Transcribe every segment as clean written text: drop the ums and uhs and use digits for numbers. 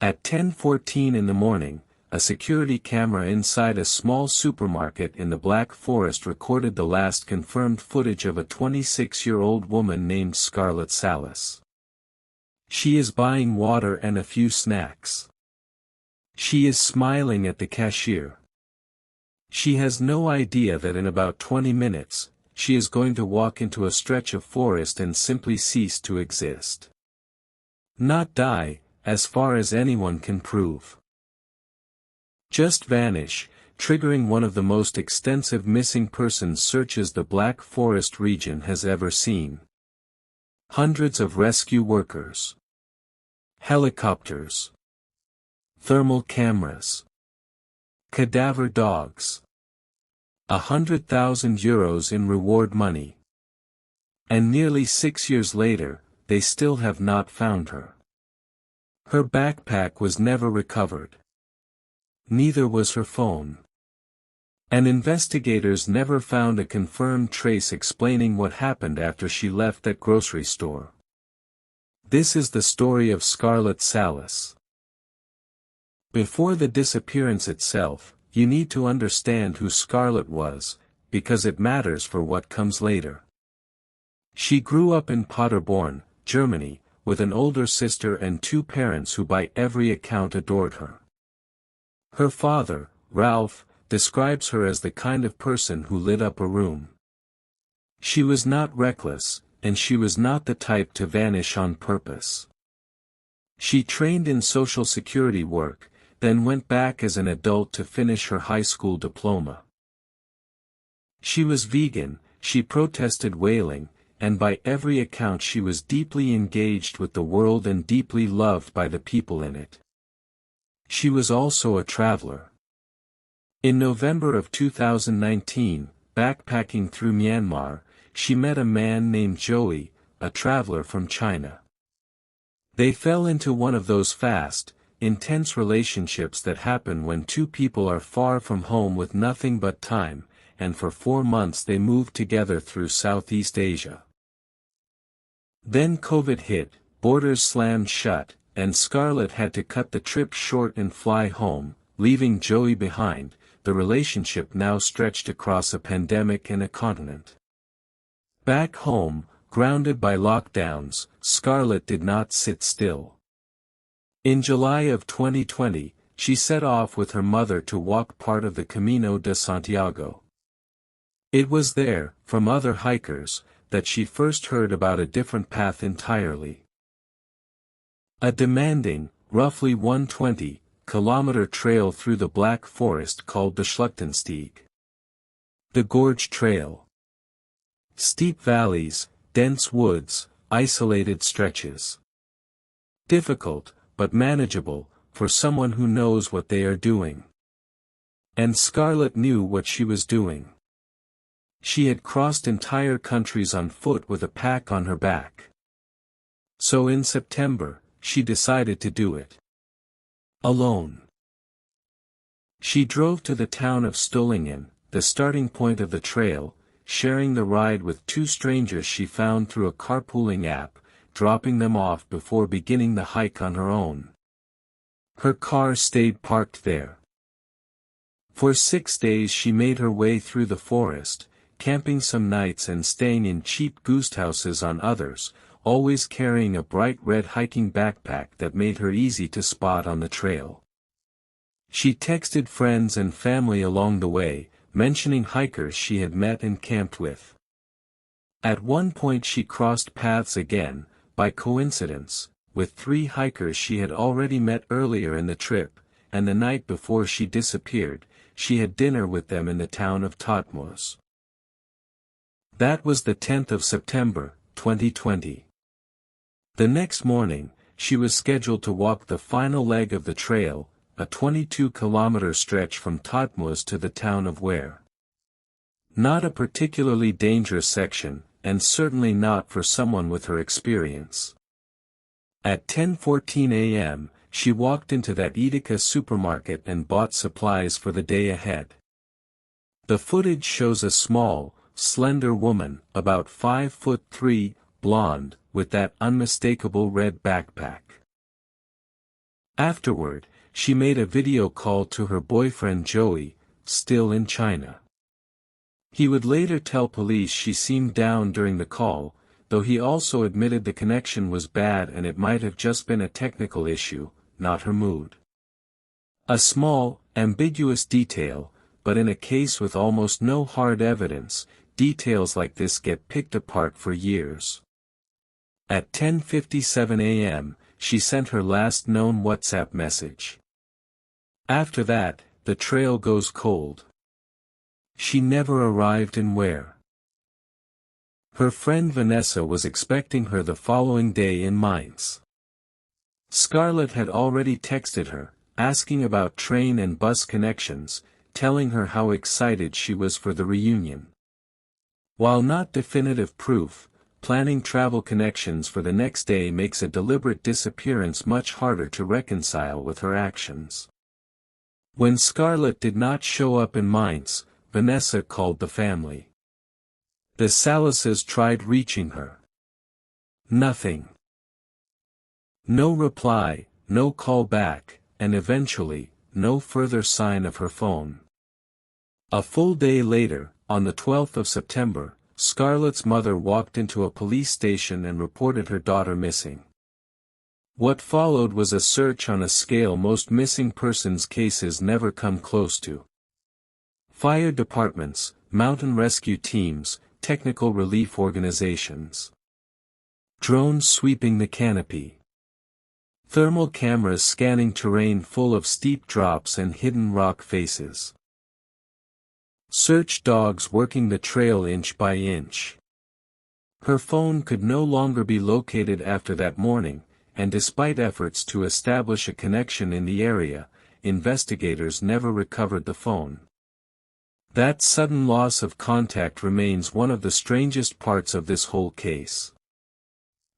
At 10:14 in the morning, a security camera inside a small supermarket in the Black Forest recorded the last confirmed footage of a 26-year-old woman named Scarlett Salice. She is buying water and a few snacks. She is smiling at the cashier. She has no idea that in about 20 minutes, she is going to walk into a stretch of forest and simply cease to exist. Not die, as far as anyone can prove. Just vanish, triggering one of the most extensive missing persons searches the Black Forest region has ever seen. Hundreds of rescue workers. Helicopters. Thermal cameras. Cadaver dogs. 100,000 euros in reward money. And nearly 6 years later, they still have not found her. Her backpack was never recovered. Neither was her phone. And investigators never found a confirmed trace explaining what happened after she left that grocery store. This is the story of Scarlett Salice. Before the disappearance itself, you need to understand who Scarlett was, because it matters for what comes later. She grew up in Paderborn, Germany, with an older sister and two parents who by every account adored her. Her father, Ralph, describes her as the kind of person who lit up a room. She was not reckless, and she was not the type to vanish on purpose. She trained in social security work, then went back as an adult to finish her high school diploma. She was vegan, she protested whaling, and by every account she was deeply engaged with the world and deeply loved by the people in it. She was also a traveler. In November of 2019, backpacking through Myanmar, she met a man named Joey, a traveler from China. They fell into one of those fast, intense relationships that happen when two people are far from home with nothing but time, and for 4 months they moved together through Southeast Asia. Then COVID hit, borders slammed shut, and Scarlett had to cut the trip short and fly home, leaving Joey behind. The relationship now stretched across a pandemic and a continent. Back home, grounded by lockdowns, Scarlett did not sit still. In July of 2020, she set off with her mother to walk part of the Camino de Santiago. It was there, from other hikers, that she first heard about a different path entirely. A demanding, roughly 120-kilometer trail through the Black Forest called the Schluchtensteig. The Gorge Trail. Steep valleys, dense woods, isolated stretches. Difficult, but manageable, for someone who knows what they are doing. And Scarlett knew what she was doing. She had crossed entire countries on foot with a pack on her back. So in September, she decided to do it. Alone. She drove to the town of Stolingen, the starting point of the trail, sharing the ride with two strangers she found through a carpooling app, dropping them off before beginning the hike on her own. Her car stayed parked there. For 6 days she made her way through the forest, camping some nights and staying in cheap guesthouses on others, always carrying a bright red hiking backpack that made her easy to spot on the trail. She texted friends and family along the way, mentioning hikers she had met and camped with. At one point she crossed paths again, by coincidence, with 3 hikers she had already met earlier in the trip, and the night before she disappeared, she had dinner with them in the town of Todtmoos. That was the 10th of September, 2020. The next morning, she was scheduled to walk the final leg of the trail, a 22-kilometer stretch from Todtmoos to the town of Ware. Not a particularly dangerous section, and certainly not for someone with her experience. At 10:14 a.m., she walked into that Edeka supermarket and bought supplies for the day ahead. The footage shows a small, slender woman, about 5'3", blonde, with that unmistakable red backpack. Afterward, she made a video call to her boyfriend Joey, still in China. He would later tell police she seemed down during the call, though he also admitted the connection was bad and it might have just been a technical issue, not her mood. A small, ambiguous detail, but in a case with almost no hard evidence, details like this get picked apart for years. At 10:57 a.m., she sent her last known WhatsApp message. After that, the trail goes cold. She never arrived in where. Her friend Vanessa was expecting her the following day in Mainz. Scarlett had already texted her, asking about train and bus connections, telling her how excited she was for the reunion. While not definitive proof, planning travel connections for the next day makes a deliberate disappearance much harder to reconcile with her actions. When Scarlett did not show up in Mainz, Vanessa called the family. The Salices tried reaching her. Nothing. No reply, no call back, and eventually, no further sign of her phone. A full day later, on the 12th of September, Scarlett's mother walked into a police station and reported her daughter missing. What followed was a search on a scale most missing persons cases never come close to. Fire departments, mountain rescue teams, technical relief organizations. Drones sweeping the canopy. Thermal cameras scanning terrain full of steep drops and hidden rock faces. Search dogs working the trail inch by inch. Her phone could no longer be located after that morning, and despite efforts to establish a connection in the area, investigators never recovered the phone. That sudden loss of contact remains one of the strangest parts of this whole case.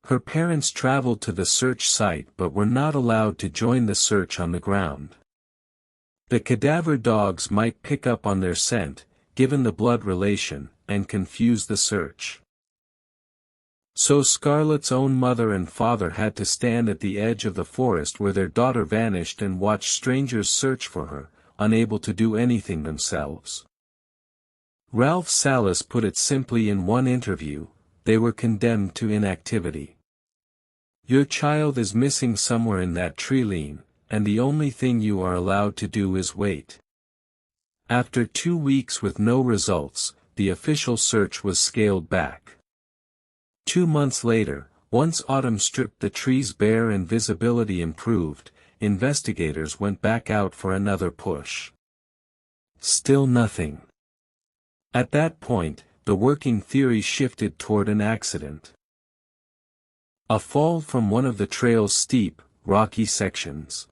Her parents traveled to the search site but were not allowed to join the search on the ground. The cadaver dogs might pick up on their scent, given the blood relation, and confuse the search. So Scarlett's own mother and father had to stand at the edge of the forest where their daughter vanished and watch strangers search for her, unable to do anything themselves. Ralph Salice put it simply in one interview: they were condemned to inactivity. Your child is missing somewhere in that tree line, and the only thing you are allowed to do is wait. After 2 weeks with no results, the official search was scaled back. 2 months later, once autumn stripped the trees bare and visibility improved, investigators went back out for another push. Still nothing. At that point, the working theory shifted toward an accident. A fall from one of the trail's steep, rocky sections.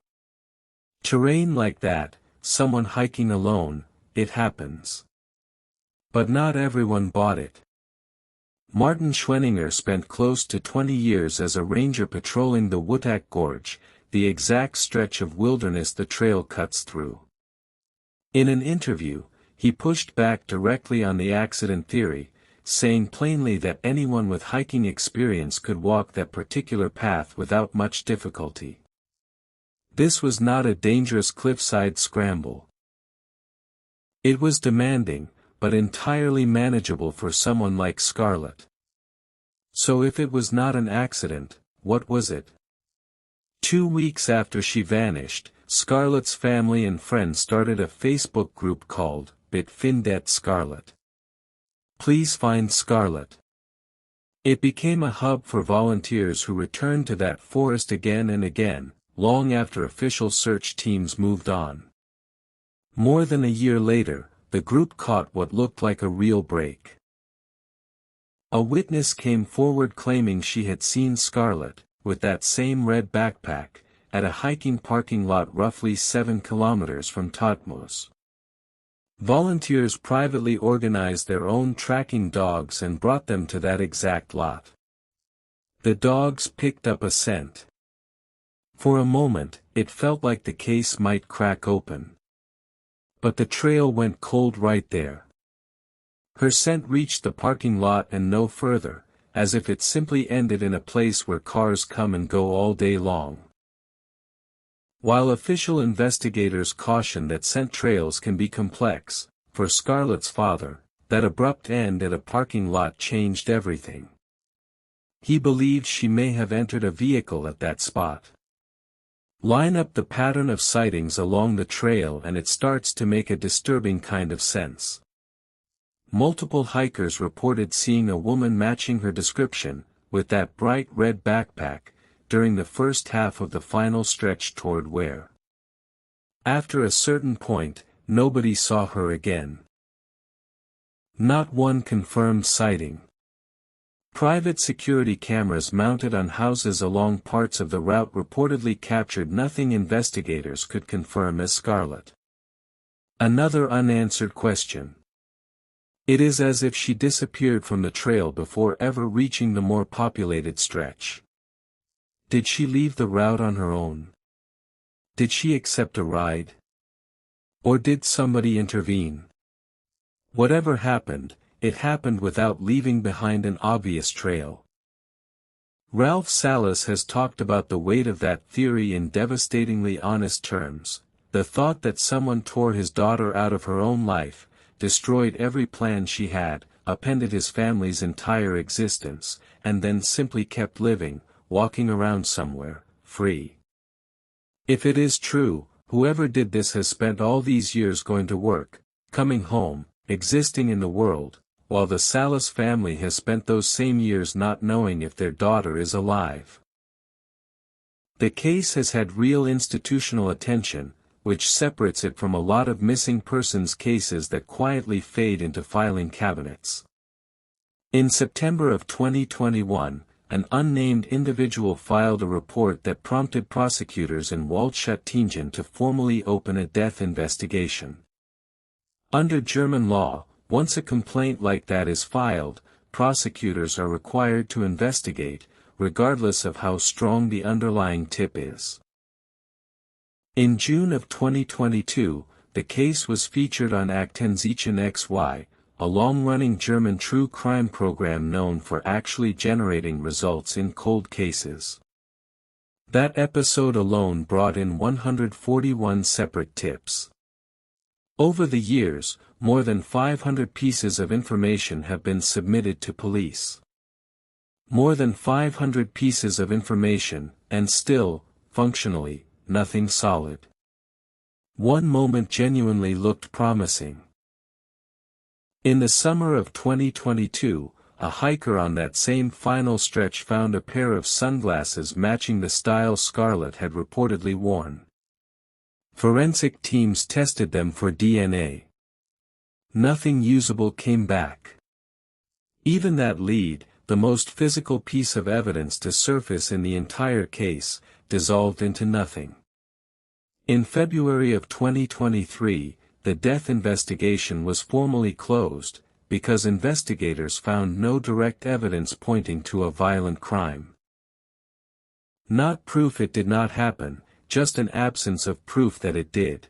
Terrain like that, someone hiking alone, it happens. But not everyone bought it. Martin Schwenninger spent close to 20 years as a ranger patrolling the Wutak Gorge, the exact stretch of wilderness the trail cuts through. In an interview, he pushed back directly on the accident theory, saying plainly that anyone with hiking experience could walk that particular path without much difficulty. This was not a dangerous cliffside scramble. It was demanding, but entirely manageable for someone like Scarlett. So if it was not an accident, what was it? 2 weeks after she vanished, Scarlett's family and friends started a Facebook group called Findet Scarlett. Please find Scarlett. It became a hub for volunteers who returned to that forest again and again, long after official search teams moved on. More than a year later, the group caught what looked like a real break. A witness came forward claiming she had seen Scarlett, with that same red backpack, at a hiking parking lot roughly 7 kilometers from Todtmoos. Volunteers privately organized their own tracking dogs and brought them to that exact lot. The dogs picked up a scent. For a moment, it felt like the case might crack open. But the trail went cold right there. Her scent reached the parking lot and no further, as if it simply ended in a place where cars come and go all day long. While official investigators caution that scent trails can be complex, for Scarlett's father, that abrupt end at a parking lot changed everything. He believed she may have entered a vehicle at that spot. Line up the pattern of sightings along the trail and it starts to make a disturbing kind of sense. Multiple hikers reported seeing a woman matching her description, with that bright red backpack, during the first half of the final stretch toward Ware. After a certain point, nobody saw her again. Not one confirmed sighting. Private security cameras mounted on houses along parts of the route reportedly captured nothing investigators could confirm as Scarlett. Another unanswered question. It is as if she disappeared from the trail before ever reaching the more populated stretch. Did she leave the route on her own? Did she accept a ride? Or did somebody intervene? Whatever happened, it happened without leaving behind an obvious trail. Ralph Salice has talked about the weight of that theory in devastatingly honest terms, the thought that someone tore his daughter out of her own life, destroyed every plan she had, upended his family's entire existence, and then simply kept living, walking around somewhere, free. If it is true, whoever did this has spent all these years going to work, coming home, existing in the world, while the Salice family has spent those same years not knowing if their daughter is alive. The case has had real institutional attention, which separates it from a lot of missing persons cases that quietly fade into filing cabinets. In September of 2021, an unnamed individual filed a report that prompted prosecutors in Schluchtensteig to formally open a death investigation. Under German law, once a complaint like that is filed, prosecutors are required to investigate, regardless of how strong the underlying tip is. In June of 2022, the case was featured on Aktenzeichen XY, a long-running German true crime program known for actually generating results in cold cases. That episode alone brought in 141 separate tips. Over the years, more than 500 pieces of information have been submitted to police. More than 500 pieces of information, and still, functionally, nothing solid. One moment genuinely looked promising. In the summer of 2022, a hiker on that same final stretch found a pair of sunglasses matching the style Scarlett had reportedly worn. Forensic teams tested them for DNA. Nothing usable came back. Even that lead, the most physical piece of evidence to surface in the entire case, dissolved into nothing. In February of 2023, the death investigation was formally closed, because investigators found no direct evidence pointing to a violent crime. Not proof it did not happen, just an absence of proof that it did.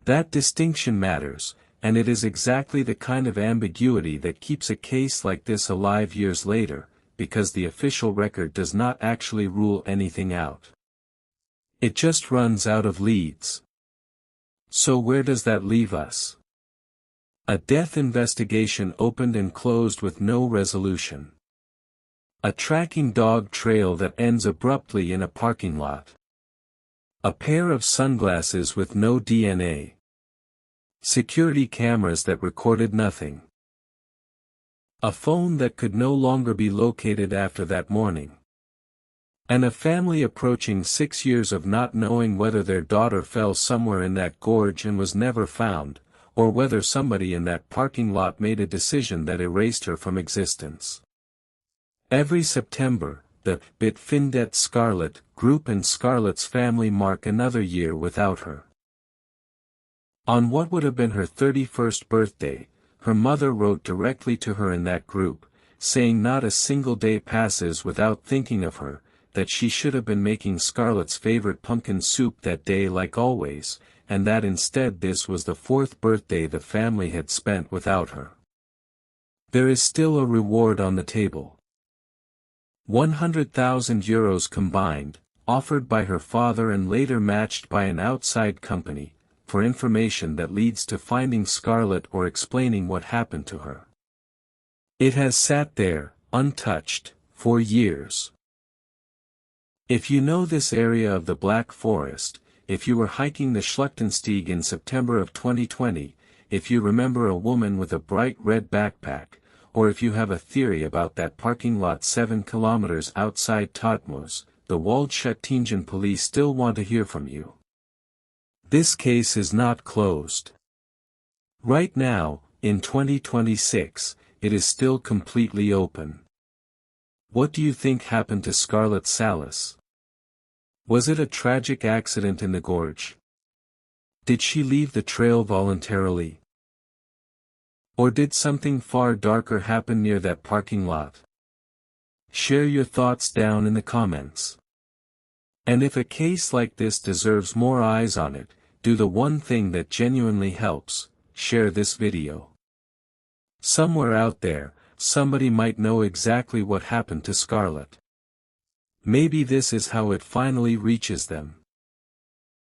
That distinction matters, and it is exactly the kind of ambiguity that keeps a case like this alive years later, because the official record does not actually rule anything out. It just runs out of leads. So where does that leave us? A death investigation opened and closed with no resolution. A tracking dog trail that ends abruptly in a parking lot. A pair of sunglasses with no DNA. Security cameras that recorded nothing. A phone that could no longer be located after that morning. And a family approaching 6 years of not knowing whether their daughter fell somewhere in that gorge and was never found, or whether somebody in that parking lot made a decision that erased her from existence. Every September, the Bitfindet Scarlett group and Scarlett's family mark another year without her. On what would have been her 31st birthday, her mother wrote directly to her in that group, saying not a single day passes without thinking of her, that she should have been making Scarlett's favorite pumpkin soup that day like always, and that instead this was the 4th birthday the family had spent without her. There is still a reward on the table. €100,000 combined, offered by her father and later matched by an outside company, for information that leads to finding Scarlett or explaining what happened to her. It has sat there, untouched, for years. If you know this area of the Black Forest, if you were hiking the Schluchtensteig in September of 2020, if you remember a woman with a bright red backpack, or if you have a theory about that parking lot 7 kilometers outside Todtmoos, the Schluchtensteig police still want to hear from you. This case is not closed. Right now, in 2026, it is still completely open. What do you think happened to Scarlett Salice? Was it a tragic accident in the gorge? Did she leave the trail voluntarily? Or did something far darker happen near that parking lot? Share your thoughts down in the comments. And if a case like this deserves more eyes on it, do the one thing that genuinely helps: share this video. Somewhere out there, somebody might know exactly what happened to Scarlett. Maybe this is how it finally reaches them.